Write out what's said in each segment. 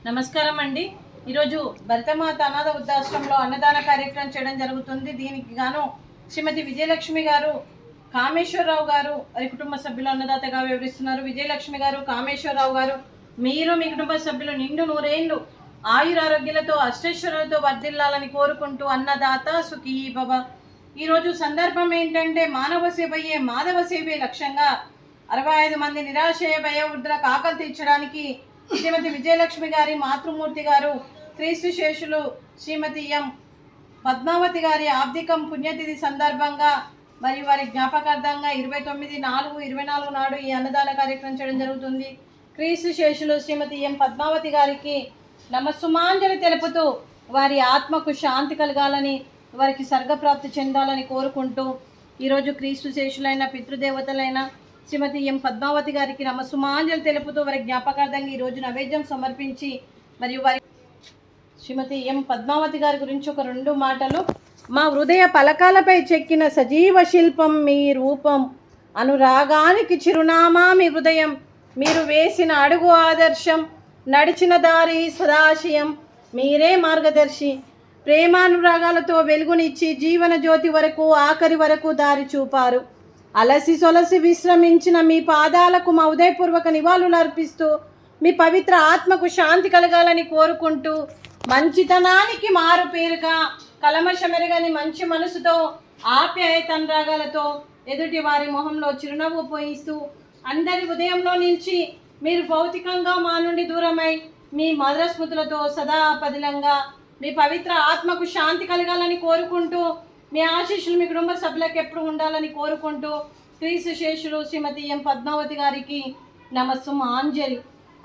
నమస్కారం అండి. ఈరోజు భరతమాత అనాథ వృద్ధాశ్రమంలో అన్నదాన కార్యక్రమం చేయడం జరుగుతుంది. దీనికి గాను శ్రీమతి విజయలక్ష్మి గారు, కామేశ్వరరావు గారు వారి కుటుంబ సభ్యులు అన్నదాతగా వివరిస్తున్నారు. విజయలక్ష్మి గారు, కామేశ్వరరావు గారు, మీరు మీ కుటుంబ సభ్యులు నిండు నూరేళ్లు ఆయురారోగ్యాలతో అష్టైశ్వర్యాలతో వర్ధిల్లాలని కోరుకుంటూ అన్నదాత సుఖీ భవ. ఈరోజు సందర్భం ఏంటంటే మానవ సేవయే మాధవ సేవే లక్ష్యంగా 65 మంది నిరాశయ వయోవృద్ధులకు ఆకలి తీర్చడానికి శ్రీమతి విజయలక్ష్మి గారి మాతృమూర్తి గారు, క్రీస్తు శేషులు శ్రీమతి ఎం పద్మావతి గారి ఆబ్దికం పుణ్యతిథి సందర్భంగా మరియు వారి జ్ఞాపకార్థంగా 29/4/24 నాడు ఈ అన్నదాన కార్యక్రమం చేయడం జరుగుతుంది. క్రీస్తు శేషులు శ్రీమతి ఎం పద్మావతి గారికి నమస్సుమాంజలి తెలుపుతూ వారి ఆత్మకు శాంతి కలగాలని, వారికి స్వర్గప్రాప్తి చెందాలని కోరుకుంటూ ఈరోజు క్రీస్తు శేషులైన పితృదేవతలైన శ్రీమతి ఎం పద్మావతి గారికి నమస్సుమాంజలి తెలుపుతూ వారి జ్ఞాపకార్థంగా ఈరోజు నైవేద్యం సమర్పించి మరియు వారి శ్రీమతి ఎం పద్మావతి గారి గురించి ఒక 2 మాటలు. మా హృదయ పలకాలపై చెక్కిన సజీవ శిల్పం మీ రూపం, అనురాగానికి చిరునామా మీ హృదయం, మీరు వేసిన అడుగు ఆదర్శం, నడిచిన దారి సదాశయం, మీరే మార్గదర్శి. ప్రేమానురాగాలతో వెలుగునిచ్చి జీవన జ్యోతి వరకు ఆఖరి వరకు దారి చూపారు. అలసి సొలసి విశ్రమించిన మీ పాదాలకు మా ఉదయపూర్వక నివాళులు అర్పిస్తూ మీ పవిత్ర ఆత్మకు శాంతి కలగాలని కోరుకుంటూ మంచితనానికి మారు పేరుగా కలమషమెరగని మంచి మనసుతో ఆప్యాయతనురాగాలతో ఎదుటి వారి మొహంలో చిరునవ్వు పోయిస్తూ అందరి ఉదయంలో నిలిచి మీరు భౌతికంగా మా నుండి దూరమై మీ మధుర స్మృతులతో సదా పదిలంగా మీ పవిత్ర ఆత్మకు శాంతి కలగాలని కోరుకుంటూ మీ ఆశీస్సులు మీ కుటుంబ సభ్యులకు ఎప్పుడు ఉండాలని కోరుకుంటూ క్రీస్తు శేషులు శ్రీమతి ఎం పద్మావతి గారికి నమస్సుమాంజలి.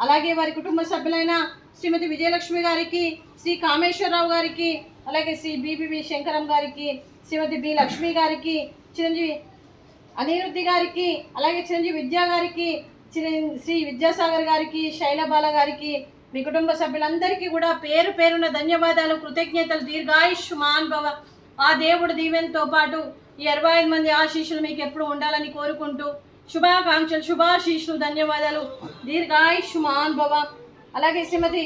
అలాగే వారి కుటుంబ సభ్యులైన శ్రీమతి విజయలక్ష్మి గారికి, శ్రీ కామేశ్వరరావు గారికి, అలాగే శ్రీ బిబివి శంకరం గారికి, శ్రీమతి బి లక్ష్మి గారికి, చిరంజీవి అనిరుద్ధి గారికి, అలాగే చిరంజీవి విద్యా గారికి, శ్రీ విద్యాసాగర్ గారికి, శైలబాల గారికి, మీ కుటుంబ సభ్యులందరికీ కూడా పేరు పేరున ధన్యవాదాలు, కృతజ్ఞతలు. దీర్ఘాయుష్మాన్ భవ. ఆ దేవుడు దీవెనతో పాటు ఈ 65 మంది ఆశీస్సులు మీకు ఎప్పుడు ఉండాలని కోరుకుంటూ శుభాకాంక్షలు, శుభాశీస్సులు, ధన్యవాదాలు. దీర్ఘాయుష్మాన్ భవ. అలాగే శ్రీమతి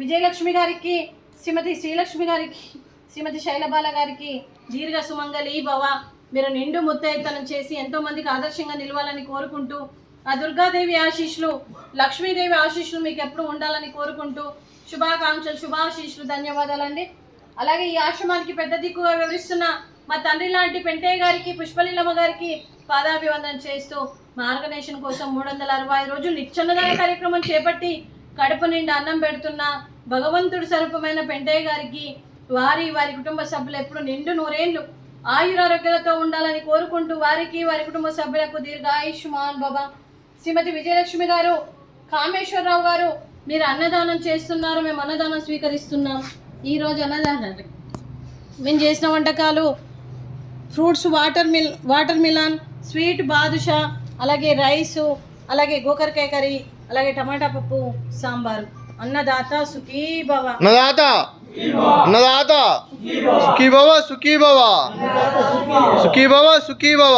విజయలక్ష్మి గారికి, శ్రీమతి శ్రీలక్ష్మి గారికి, శ్రీమతి శైలబాల గారికి దీర్ఘ సుమంగళి భవ. మీరు నిండు ముత్తైతనం చేసి ఎంతోమందికి ఆదర్శంగా నిలవాలని కోరుకుంటూ ఆ దుర్గాదేవి ఆశీస్సులు, లక్ష్మీదేవి ఆశీస్సులు మీకు ఎప్పుడు ఉండాలని కోరుకుంటూ శుభాకాంక్షలు, శుభాశీస్సులు, ధన్యవాదాలండి. అలాగే ఈ ఆశ్రమానికి పెద్ద దిక్కుగా వివరిస్తున్న మా తండ్రి లాంటి పెంటయ్య గారికి, పుష్పలీలమ్మ గారికి పాదాభివందనం చేస్తూ మా ఆర్గనైజేషన్ కోసం 365 రోజులు నిత్యన్నదాన కార్యక్రమం చేపట్టి కడుపు నిండా అన్నం పెడుతున్న భగవంతుడి స్వరూపమైన పెంటయ్య గారికి, వారి కుటుంబ సభ్యులు ఎప్పుడు నిండు నూరేళ్లు ఆయురారోగ్యాలతో ఉండాలని కోరుకుంటూ వారికి, వారి కుటుంబ సభ్యులకు దీర్ఘాయుష్మాన్ భవ. శ్రీమతి విజయలక్ష్మి గారు, కామేశ్వరరావు గారు, మీరు అన్నదానం చేస్తున్నారు, మేము అన్నదానం స్వీకరిస్తున్నాం. ఈరోజు అన్నదానం మేము చేసిన వంటకాలు ఫ్రూట్స్, వాటర్ మిలాన్, స్వీట్ బాదుషా, అలాగే రైసు, అలాగే గోకరకాయ కర్రీ, అలాగే టమాటా పప్పు, సాంబారు. అన్నదాత సుఖీ భవ. అన్నదాత అన్నదాత సుఖీ భవ, సుఖీ భవ, సుఖీ భవ, సుఖీ భవ.